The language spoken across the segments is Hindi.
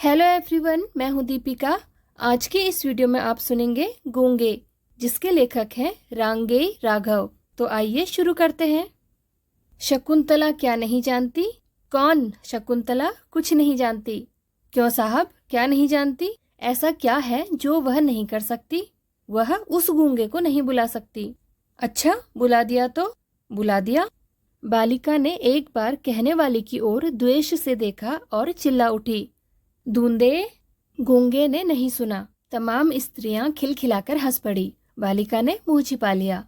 हेलो एवरीवन, मैं हूँ दीपिका। आज के इस वीडियो में आप सुनेंगे गूंगे, जिसके लेखक हैं रांगेय राघव। तो आइए शुरू करते हैं। शकुंतला क्या नहीं जानती? कौन शकुंतला कुछ नहीं जानती? क्यों साहब, क्या नहीं जानती? ऐसा क्या है जो वह नहीं कर सकती? वह उस गूंगे को नहीं बुला सकती। अच्छा, बुला दिया तो? बुला दिया। बालिका ने एक बार कहने वाली की ओर द्वेष से देखा और चिल्ला उठी, धूंधे! गूंगे ने नहीं सुना। तमाम स्त्रियां खिलखिलाकर हंस पड़ी। बालिका ने मुंह छिपा लिया।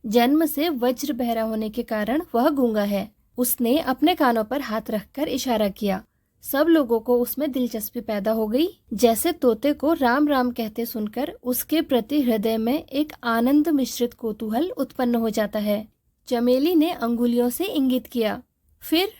जन्म से वज्र बहरा होने के कारण वह गूंगा है। उसने अपने कानों पर हाथ रखकर इशारा किया। सब लोगों को उसमें दिलचस्पी पैदा हो गई, जैसे तोते को राम राम कहते सुनकर उसके प्रति हृदय में एक आनंद मिश्रित कौतूहल उत्पन्न हो जाता है। चमेली ने अंगुलियों से इंगित किया। फिर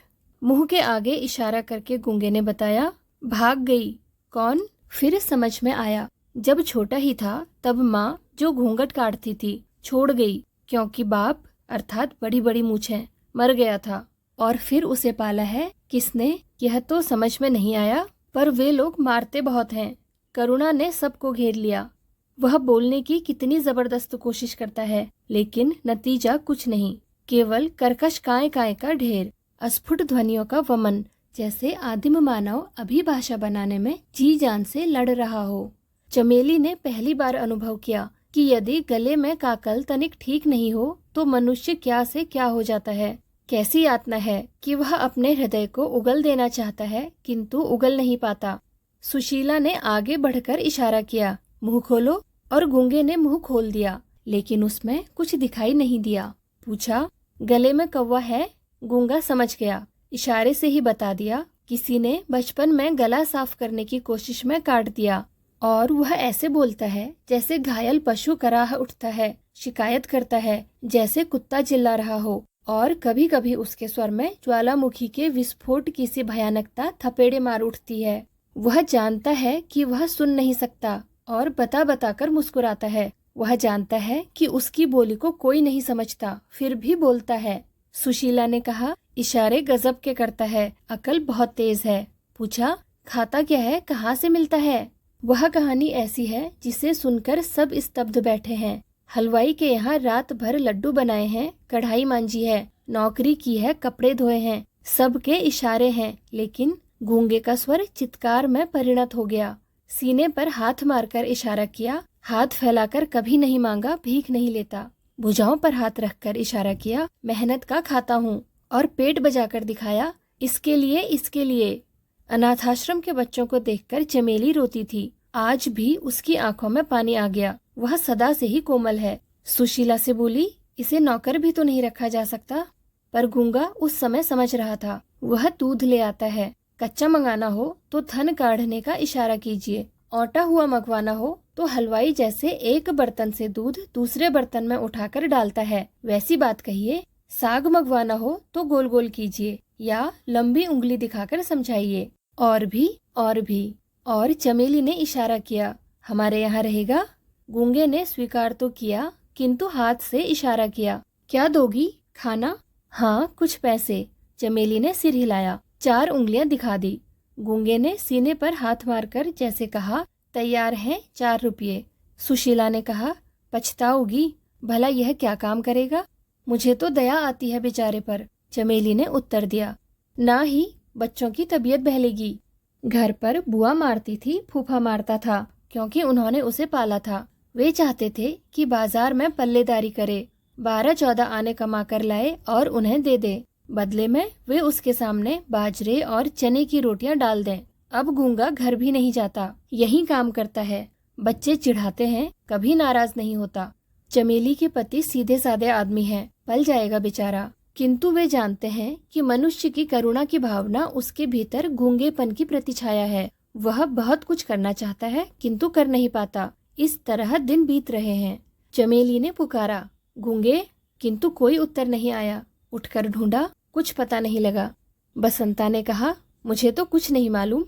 मुंह के आगे इशारा करके गूंगे ने बताया, भाग गई। कौन? फिर समझ में आया। जब छोटा ही था तब माँ जो घूंघट काटती थी छोड़ गई, क्योंकि बाप अर्थात बड़ी बड़ी मूछें मर गया था। और फिर उसे पाला है किसने, यह तो समझ में नहीं आया, पर वे लोग मारते बहुत हैं। करुणा ने सबको घेर लिया। वह बोलने की कितनी जबरदस्त कोशिश करता है, लेकिन नतीजा कुछ नहीं, केवल कर्कश काय काय का ढेर, अस्फुट ध्वनियों का वमन, जैसे आदिम मानव अभी भाषा बनाने में जी जान से लड़ रहा हो। चमेली ने पहली बार अनुभव किया कि यदि गले में काकल तनिक ठीक नहीं हो तो मनुष्य क्या से क्या हो जाता है। कैसी यातना है कि वह अपने हृदय को उगल देना चाहता है, किंतु उगल नहीं पाता। सुशीला ने आगे बढ़कर इशारा किया, मुंह खोलो, और गूंगे ने मुंह खोल दिया, लेकिन उसमें कुछ दिखाई नहीं दिया। पूछा, गले में कौवा है? गूंगा समझ गया, इशारे से ही बता दिया, किसी ने बचपन में गला साफ करने की कोशिश में काट दिया। और वह ऐसे बोलता है जैसे घायल पशु कराह उठता है, शिकायत करता है जैसे कुत्ता चिल्ला रहा हो, और कभी कभी उसके स्वर में ज्वालामुखी के विस्फोट की सी भयानकता थपेड़े मार उठती है। वह जानता है कि वह सुन नहीं सकता और बता बता कर मुस्कुराता है। वह जानता है कि उसकी बोली को कोई नहीं समझता, फिर भी बोलता है। सुशीला ने कहा, इशारे गजब के करता है, अकल बहुत तेज है। पूछा, खाता क्या है, कहाँ से मिलता है? वह कहानी ऐसी है जिसे सुनकर सब स्तब्ध बैठे हैं। हलवाई के यहाँ रात भर लड्डू बनाए हैं, कढ़ाई मांजी है, नौकरी की है, कपड़े धोए हैं, सबके इशारे हैं, लेकिन गूंगे का स्वर चित्कार में परिणत हो गया। सीने पर हाथ मारकर इशारा किया, हाथ फैलाकर कभी नहीं मांगा, भीख नहीं लेता। भुजाओं पर हाथ रखकर इशारा किया, मेहनत का खाता हूँ, और पेट बजाकर दिखाया, इसके लिए इसके लिए। अनाथाश्रम के बच्चों को देखकर चमेली रोती थी। आज भी उसकी आंखों में पानी आ गया। वह सदा से ही कोमल है। सुशीला से बोली, इसे नौकर भी तो नहीं रखा जा सकता? पर गूंगा उस समय समझ रहा था। वह दूध ले आता है, कच्चा मंगाना हो तो थन काढ़ने का इशारा कीजिए, औटा हुआ मंगवाना हो तो हलवाई जैसे एक बर्तन से दूध दूसरे बर्तन में उठाकर डालता है वैसी बात कहिए। साग मंगवाना हो तो गोल गोल कीजिए या लंबी उंगली दिखाकर समझाइए। और भी और भी। और चमेली ने इशारा किया, हमारे यहाँ रहेगा? गूंगे ने स्वीकार तो किया, किंतु हाथ से इशारा किया। क्या दोगी? खाना? हाँ, कुछ पैसे। चमेली ने सिर हिलाया, 4 उंगलियां दिखा दी। गूंगे ने सीने पर हाथ मारकर जैसे कहा, तैयार हैं 4 रुपये। सुशीला ने कहा, पछताओगी, भला यह क्या काम करेगा? मुझे तो दया आती है बेचारे पर। चमेली ने उत्तर दिया, ना ही, बच्चों की तबीयत बहलेगी। घर पर बुआ मारती थी, फूफा मारता था, क्योंकि उन्होंने उसे पाला था। वे चाहते थे कि बाजार में पल्लेदारी करे, 12-14 आने कमा कर लाए और उन्हें दे दे। बदले में वे उसके सामने बाजरे और चने की रोटियां डाल दें। अब गूंगा घर भी नहीं जाता, यही काम करता है। बच्चे चिढ़ाते हैं, कभी नाराज नहीं होता। चमेली के पति सीधे साधे आदमी हैं, पल जाएगा बेचारा। किंतु वे जानते हैं कि मनुष्य की करुणा की भावना उसके भीतर गूंगेपन की प्रतिछाया है। वह बहुत कुछ करना चाहता है, किंतु कर नहीं पाता। इस तरह दिन बीत रहे हैं। चमेली ने पुकारा, गूंगे, किंतु कोई उत्तर नहीं आया। उठकर ढूंढा, कुछ पता नहीं लगा। बसंता ने कहा, मुझे तो कुछ नहीं मालूम।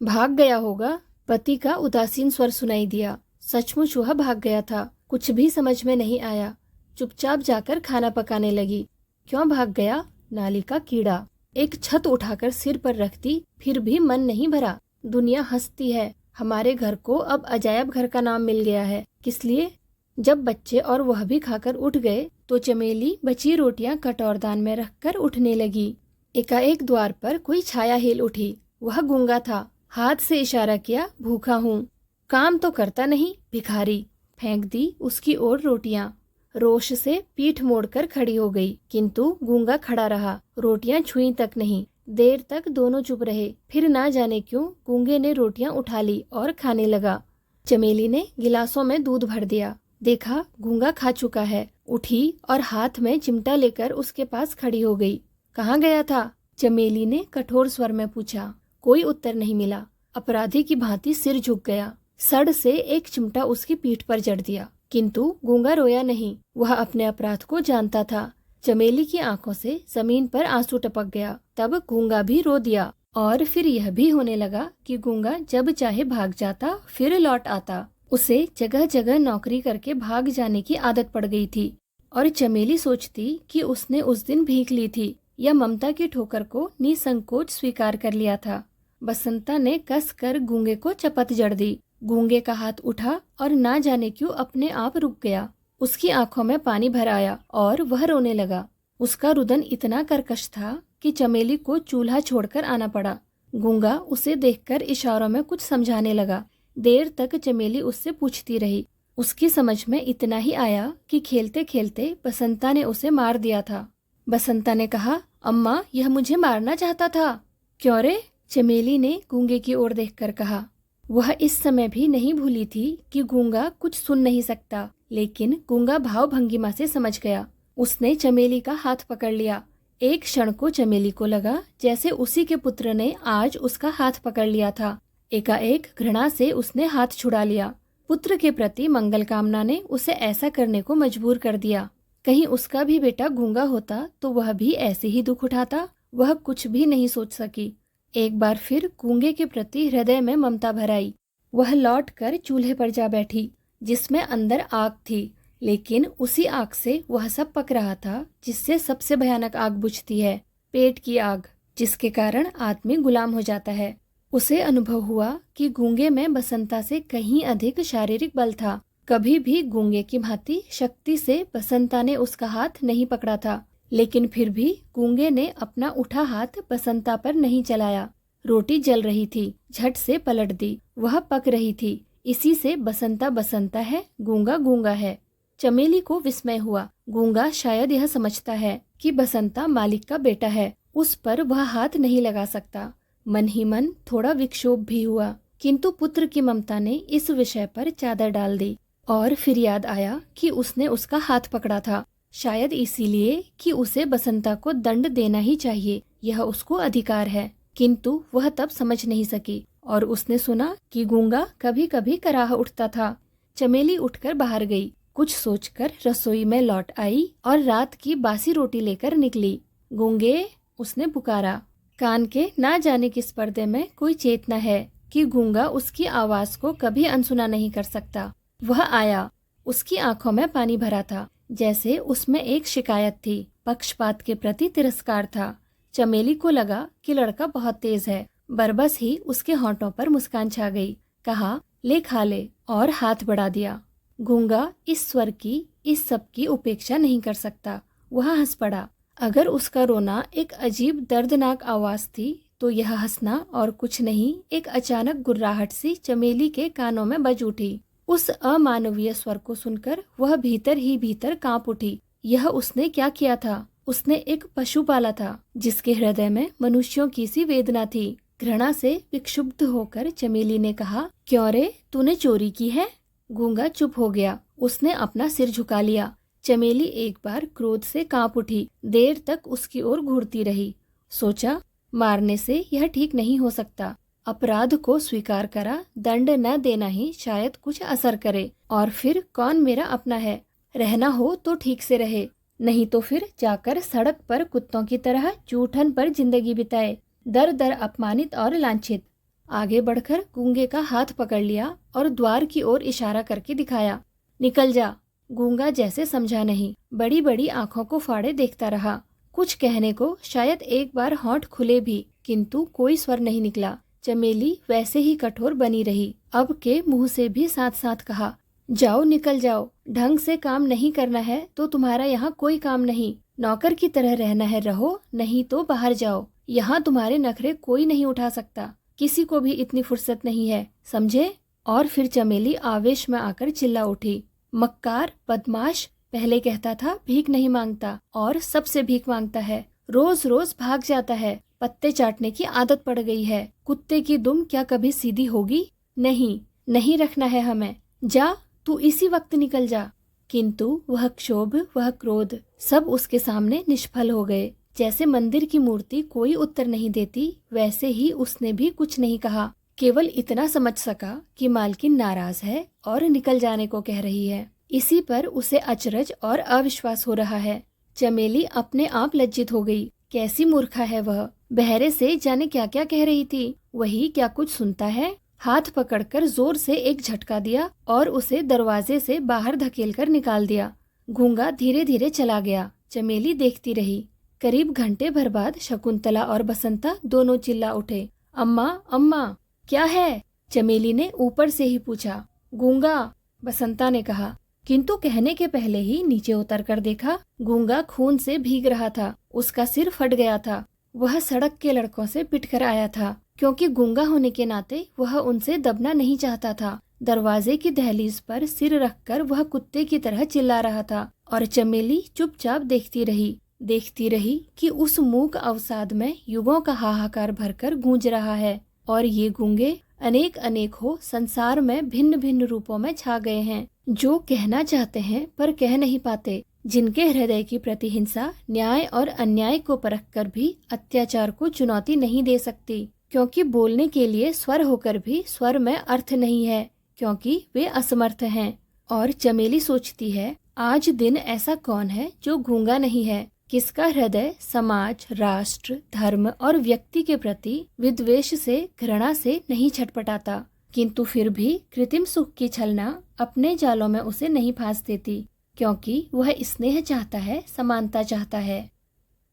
भाग गया होगा। पति का उदासीन स्वर सुनाई दिया। सचमुच वह भाग गया था। कुछ भी समझ में नहीं आया। चुपचाप जाकर खाना पकाने लगी। क्यों भाग गया? नाली का कीड़ा। एक छत उठाकर सिर पर रखती, फिर भी मन नहीं भरा। दुनिया हंसती है, हमारे घर को अब अजायब घर का नाम मिल गया है। किस लिए? जब बच्चे और वह भी खाकर उठ गए तो चमेली बची रोटियां कटोरदान में रखकर उठने लगी। एकाएक द्वार पर कोई छाया हिल उठी। वह गूंगा था। हाथ से इशारा किया, भूखा हूँ। काम तो करता नहीं, भिखारी। फेंक दी उसकी ओर रोटियां। रोष से पीठ मोड़कर खड़ी हो गई, किंतु गूंगा खड़ा रहा। रोटियां छुई तक नहीं। देर तक दोनों चुप रहे। फिर ना जाने क्यों गूंगे ने रोटियां उठा ली और खाने लगा। चमेली ने गिलासों में दूध भर दिया। देखा गूंगा खा चुका है। उठी और हाथ में चिमटा लेकर उसके पास खड़ी हो गई। कहाँ गया था? चमेली ने कठोर स्वर में पूछा। कोई उत्तर नहीं मिला। अपराधी की भांति सिर झुक गया। सड़ से एक चिमटा उसकी पीठ पर जड़ दिया, किंतु गूंगा रोया नहीं। वह अपने अपराध को जानता था। चमेली की आंखों से जमीन पर आंसू टपक गया। तब गूंगा भी रो दिया। और फिर यह भी होने लगा कि गूंगा जब चाहे भाग जाता, फिर लौट आता। उसे जगह जगह नौकरी करके भाग जाने की आदत पड़ गई थी। और चमेली सोचती कि उसने उस दिन भीख ली थी या ममता की ठोकर को निसंकोच स्वीकार कर लिया था। बसंता ने कस कर गूंगे को चपत जड़ दी। गूंगे का हाथ उठा और ना जाने क्यों अपने आप रुक गया। उसकी आंखों में पानी भर आया और वह रोने लगा। उसका रुदन इतना कर्कश था कि चमेली को चूल्हा छोड़कर आना पड़ा। गूंगा उसे देखकर इशारों में कुछ समझाने लगा। देर तक चमेली उससे पूछती रही। उसकी समझ में इतना ही आया कि खेलते खेलते बसंता ने उसे मार दिया था। बसंता ने कहा, अम्मा यह मुझे मारना चाहता था। क्यों रे? चमेली ने गूंगे की ओर देखकर कहा। वह इस समय भी नहीं भूली थी कि गूंगा कुछ सुन नहीं सकता, लेकिन गूंगा भाव भंगिमा से समझ गया। उसने चमेली का हाथ पकड़ लिया। एक क्षण को चमेली को लगा जैसे उसी के पुत्र ने आज उसका हाथ पकड़ लिया था। एकाएक घृणा से उसने हाथ छुड़ा लिया। पुत्र के प्रति मंगल कामना ने उसे ऐसा करने को मजबूर कर दिया। कहीं उसका भी बेटा गूंगा होता तो वह भी ऐसे ही दुख उठाता। वह कुछ भी नहीं सोच सकी। एक बार फिर गूंगे के प्रति हृदय में ममता भर आई। वह लौटकर चूल्हे पर जा बैठी, जिसमें अंदर आग थी, लेकिन उसी आग से वह सब पक रहा था जिससे सबसे भयानक आग बुझती है, पेट की आग, जिसके कारण आदमी गुलाम हो जाता है। उसे अनुभव हुआ कि गूंगे में बसंता से कहीं अधिक शारीरिक बल था। कभी भी गूंगे की भांति शक्ति से बसंता ने उसका हाथ नहीं पकड़ा था, लेकिन फिर भी गूंगे ने अपना उठा हाथ बसंता पर नहीं चलाया। रोटी जल रही थी, झट से पलट दी। वह पक रही थी। इसी से बसंता बसंता है, गूंगा गूंगा है। चमेली को विस्मय हुआ। गूंगा शायद यह समझता है कि बसंता मालिक का बेटा है, उस पर वह हाथ नहीं लगा सकता। मन ही मन थोड़ा विक्षोभ भी हुआ, किंतु पुत्र की ममता ने इस विषय पर चादर डाल दी। और फिर याद आया कि उसने उसका हाथ पकड़ा था, शायद इसीलिए कि उसे बसंता को दंड देना ही चाहिए, यह उसको अधिकार है। किंतु वह तब समझ नहीं सकी और उसने सुना कि गूंगा कभी कभी कराह उठता था। चमेली उठकर बाहर गई, कुछ सोचकर रसोई में लौट आई और रात की बासी रोटी लेकर निकली। गूंगे, उसने पुकारा। कान के ना जाने किस पर्दे में कोई चेतना है कि गूंगा उसकी आवाज को कभी अनसुना नहीं कर सकता। वह आया। उसकी आंखों में पानी भरा था, जैसे उसमें एक शिकायत थी, पक्षपात के प्रति तिरस्कार था। चमेली को लगा कि लड़का बहुत तेज है। बरबस ही उसके होंठों पर मुस्कान छा गई। कहा, ले खा ले, और हाथ बढ़ा दिया। गूंगा इस स्वर की, इस सब की उपेक्षा नहीं कर सकता। वह हंस पड़ा। अगर उसका रोना एक अजीब दर्दनाक आवाज थी तो यह हंसना और कुछ नहीं, एक अचानक गुर्राहट सी चमेली के कानों में बज उठी। उस अमानवीय स्वर को सुनकर वह भीतर ही भीतर कांप उठी। यह उसने क्या किया था? उसने एक पशु पाला था जिसके हृदय में मनुष्यों की सी वेदना थी। घृणा से विक्षुब्ध होकर चमेली ने कहा, क्यों रे, तूने चोरी की है? गूंगा चुप हो गया। उसने अपना सिर झुका लिया। चमेली एक बार क्रोध से कांप उठी। देर तक उसकी ओर घूरती रही। सोचा, मारने से यह ठीक नहीं हो सकता। अपराध को स्वीकार करा, दंड न देना ही शायद कुछ असर करे। और फिर कौन मेरा अपना है? रहना हो तो ठीक से रहे, नहीं तो फिर जाकर सड़क पर कुत्तों की तरह जूठन पर जिंदगी बिताए, दर दर अपमानित और लांछित। आगे बढ़कर गूंगे का हाथ पकड़ लिया और द्वार की ओर इशारा करके दिखाया, निकल जा। गूंगा जैसे समझा नहीं, बड़ी बड़ी आंखों को फाड़े देखता रहा। कुछ कहने को शायद एक बार होंठ खुले भी, किंतु कोई स्वर नहीं निकला। चमेली वैसे ही कठोर बनी रही। अब के मुंह से भी साथ साथ कहा, जाओ निकल जाओ, ढंग से काम नहीं करना है तो तुम्हारा यहाँ कोई काम नहीं, नौकर की तरह रहना है रहो, नहीं तो बाहर जाओ, यहाँ तुम्हारे नखरे कोई नहीं उठा सकता, किसी को भी इतनी फुर्सत नहीं है, समझे। और फिर चमेली आवेश में आकर चिल्ला उठी, मक्कार, बदमाश, पहले कहता था भीख नहीं मांगता और सबसे भीख मांगता है, रोज रोज भाग जाता है, पत्ते चाटने की आदत पड़ गई है, कुत्ते की दुम क्या कभी सीधी होगी, नहीं नहीं रखना है हमें, जा तू इसी वक्त निकल जा। किंतु वह क्षोभ, वह क्रोध सब उसके सामने निष्फल हो गए। जैसे मंदिर की मूर्ति कोई उत्तर नहीं देती, वैसे ही उसने भी कुछ नहीं कहा, केवल इतना समझ सका कि मालकिन नाराज है और निकल जाने को कह रही है। इसी पर उसे अचरज और अविश्वास हो रहा है। चमेली अपने आप लज्जित हो गई, कैसी मूर्खा है वह, बहरे से जाने क्या क्या कह रही थी, वही क्या कुछ सुनता है। हाथ पकड़कर जोर से एक झटका दिया और उसे दरवाजे से बाहर धकेलकर निकाल दिया। गूंगा धीरे धीरे चला गया। चमेली देखती रही। करीब घंटे भर बाद शकुंतला और बसंता दोनों चिल्ला उठे, अम्मा अम्मा क्या है? चमेली ने ऊपर से ही पूछा। गूंगा, बसंता ने कहा, किंतु कहने के पहले ही नीचे उतर कर देखा, गूंगा खून से भीग रहा था, उसका सिर फट गया था। वह सड़क के लड़कों से पिटकर आया था, क्योंकि गूंगा होने के नाते वह उनसे दबना नहीं चाहता था। दरवाजे की दहलीज पर सिर रखकर वह कुत्ते की तरह चिल्ला रहा था और चमेली चुपचाप देखती रही कि उस मूक अवसाद में युगों का हाहाकार भरकर गूंज रहा है और ये गूंगे अनेक अनेक हो संसार में भिन्न भिन्न रूपों में छा गए हैं, जो कहना चाहते हैं पर कह नहीं पाते, जिनके हृदय की प्रतिहिंसा न्याय और अन्याय को परखकर भी अत्याचार को चुनौती नहीं दे सकती, क्योंकि बोलने के लिए स्वर होकर भी स्वर में अर्थ नहीं है, क्योंकि वे असमर्थ हैं। और चमेली सोचती है, आज दिन ऐसा कौन है जो गूंगा नहीं है, किसका हृदय समाज, राष्ट्र, धर्म और व्यक्ति के प्रति विद्वेष से, घृणा से नहीं छटपटाता, किंतु फिर भी कृत्रिम सुख की छलना अपने जालों में उसे नहीं फांस देती, क्योंकि वह स्नेह चाहता है, समानता चाहता है।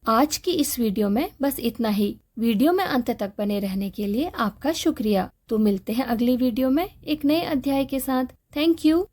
आज की इस वीडियो में बस इतना ही। वीडियो में अंत तक बने रहने के लिए आपका शुक्रिया। तो मिलते हैं अगली वीडियो में एक नए अध्याय के साथ। Thank you.